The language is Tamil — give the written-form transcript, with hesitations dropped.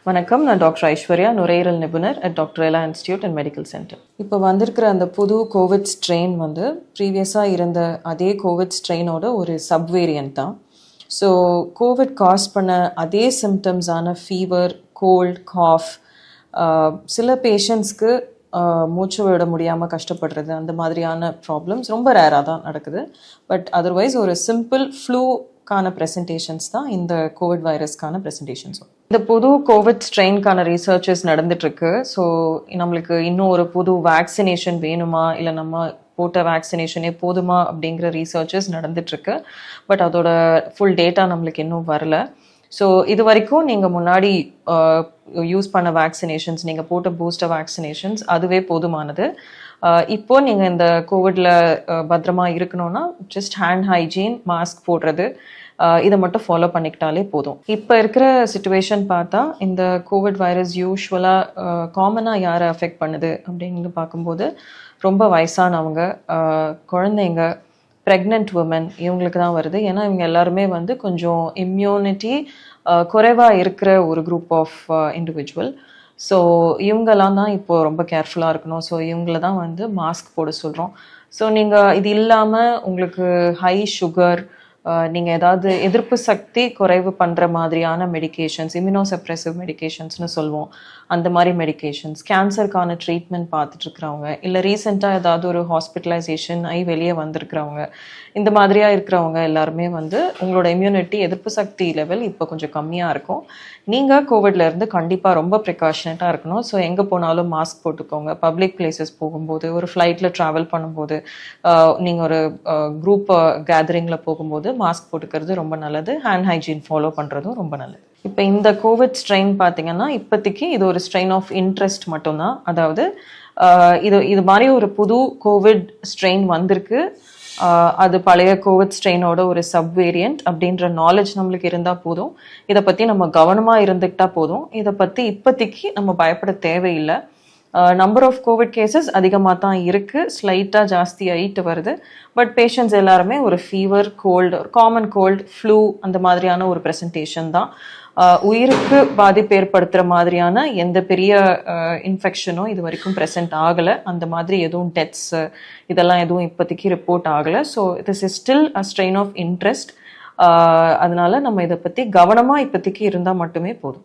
வணக்கம், நான் டாக்டர் ஐஸ்வர்யா, நுரையீரல் நிபுணர் at doctor Ela institute and medical centre. இப்போ வந்திருக்கிற அந்த புது கோவிட் ஸ்ட்ரெயின் வந்து ப்ரீவியஸாக இருந்த அதே கோவிட் ஸ்ட்ரெயினோட ஒரு சப்வேரியன்ட் தான். ஸோ கோவிட் காஸ் பண்ண அதே சிம்டம்ஸான ஃபீவர், கோல்ட், காஃப், சில பேஷண்ட்ஸ்க்கு மூச்சு விட முடியாமல் கஷ்டப்படுறது, அந்த மாதிரியான ப்ராப்ளம்ஸ் ரொம்ப ரேராக தான் நடக்குது. பட் அதர்வைஸ் ஒரு சிம்பிள் ஃப்ளூக்கான ப்ரெசன்டேஷன்ஸ் தான் இந்த கோவிட் வைரஸ்க்கான ப்ரெசன்டேஷன்ஸும். இந்த புது கோவிட் ஸ்ட்ரெயின்கான ரிசர்ச்சஸ் நடந்துட்டு இருக்கு. ஸோ நம்மளுக்கு இன்னும் ஒரு புது வேக்சினேஷன் வேணுமா, இல்லை நம்ம போட்ட வேக்சினேஷனே போதுமா அப்படிங்கிற ரிசர்ச்சஸ் நடந்துட்டு இருக்கு. பட் அதோட ஃபுல் டேட்டா நம்மளுக்கு இன்னும் வரல. ஸோ இது வரைக்கும் நீங்கள் முன்னாடி யூஸ் பண்ண வேக்சினேஷன்ஸ், நீங்கள் போட்ட பூஸ்டர் வேக்சினேஷன்ஸ் அதுவே போதுமானது. இப்போ நீங்கள் இந்த கோவிட்ல பத்திரமா இருக்கணும்னா ஜஸ்ட் ஹேண்ட் ஹைஜீன், மாஸ்க் போடுறது, இதை மட்டும் ஃபாலோ பண்ணிக்கிட்டாலே போதும். இப்போ இருக்கிற சுச்சுவேஷன் பார்த்தா இந்த கோவிட் வைரஸ் யூஸ்வலாக காமனாக யாரை அஃபெக்ட் பண்ணுது அப்படின்னு பார்க்கும்போது ரொம்ப வயசானவங்க, குழந்தைங்க, ப்ரெக்னென்ட் உமன், இவங்களுக்கு தான் வருது. ஏன்னா இவங்க எல்லாருமே வந்து கொஞ்சம் இம்யூனிட்டி குறைவாக இருக்கிற ஒரு குரூப் ஆஃப் இண்டிவிஜுவல். ஸோ இவங்கெல்லாம் தான் இப்போது ரொம்ப கேர்ஃபுல்லாக இருக்கணும். ஸோ இவங்கள தான் வந்து மாஸ்க் போட சொல்கிறோம். ஸோ நீங்கள் இது இல்லாமல் உங்களுக்கு ஹை சுகர், நீங்கள் ஏதாவது எதிர்ப்பு சக்தி குறைவு பண்ணுற மாதிரியான மெடிகேஷன்ஸ், இம்யூனோசப்ரெசிவ் மெடிகேஷன்ஸ்னு சொல்லுவோம், அந்த மாதிரி மெடிகேஷன்ஸ், கேன்சருக்கான ட்ரீட்மெண்ட் பார்த்துட்ருக்கிறவங்க, இல்லை ரீசெண்டாக ஏதாவது ஒரு ஹாஸ்பிட்டலைசேஷன் ஆகி வெளியே வந்திருக்கிறவங்க, இந்த மாதிரியாக இருக்கிறவங்க எல்லாருமே வந்து உங்களோட இம்யூனிட்டி, எதிர்ப்பு சக்தி லெவல் இப்போ கொஞ்சம் கம்மியாக இருக்கும். நீங்கள் கோவிட்லேருந்து கண்டிப்பாக ரொம்ப ப்ரிகாஷனட்டாக இருக்கணும். ஸோ எங்கே போனாலும் மாஸ்க் போட்டுக்கோங்க. பப்ளிக் பிளேசஸ் போகும்போது, ஒரு ஃப்ளைட்டில் ட்ராவல் பண்ணும்போது, நீங்கள் ஒரு குரூப் கேதரிங்கில் போகும்போது மாஸ்க் போட்டுக்கிறது ரொம்ப நல்லது. ஹேண்ட் ஹைஜீன் ஃபாலோ பண்ணுறதும் ரொம்ப நல்லது. இப்போ இந்த கோவிட் ஸ்ட்ரெயின் பார்த்தீங்கன்னா இப்போதைக்கு இது ஒரு ஸ்ட்ரெயின் ஆஃப் இன்ட்ரெஸ்ட் மட்டும்தான். அதாவது இது மாதிரி ஒரு புது கோவிட் ஸ்ட்ரெயின் வந்திருக்கு, அது பழைய கோவிட் ஸ்ட்ரெயினோட ஒரு சப்வேரியன்ட் அப்படின்ற நாலேஜ் நம்மளுக்கு இருந்தால் போதும். இதை பற்றி நம்ம கவனமாக இருந்துக்கிட்டா போதும். இதை பற்றி இப்போதைக்கு நம்ம பயப்பட தேவையில்லை. நம்பர் ஆஃப் கோவிட் கேசஸ் அதிகமாக தான் இருக்குது, ஸ்லைட்டாக ஜாஸ்தி ஆகிட்டு வருது. பட் பேஷண்ட்ஸ் எல்லாருமே ஒரு fever, cold, common cold, flu அந்த மாதிரியான ஒரு ப்ரெசன்டேஷன் தான். உயிருக்கு பாதிப்பு ஏற்படுத்துகிற மாதிரியான எந்த பெரிய இன்ஃபெக்ஷனும் இது வரைக்கும் ப்ரெசென்ட் ஆகலை. அந்த மாதிரி எதுவும் டெத்ஸ் இதெல்லாம் எதுவும் இப்போதைக்கு ரிப்போர்ட் ஆகலை. So this is still a strain of interest. அதனால நம்ம இதை பற்றி கவனமாக இப்போதைக்கு இருந்தால் மட்டுமே போதும்.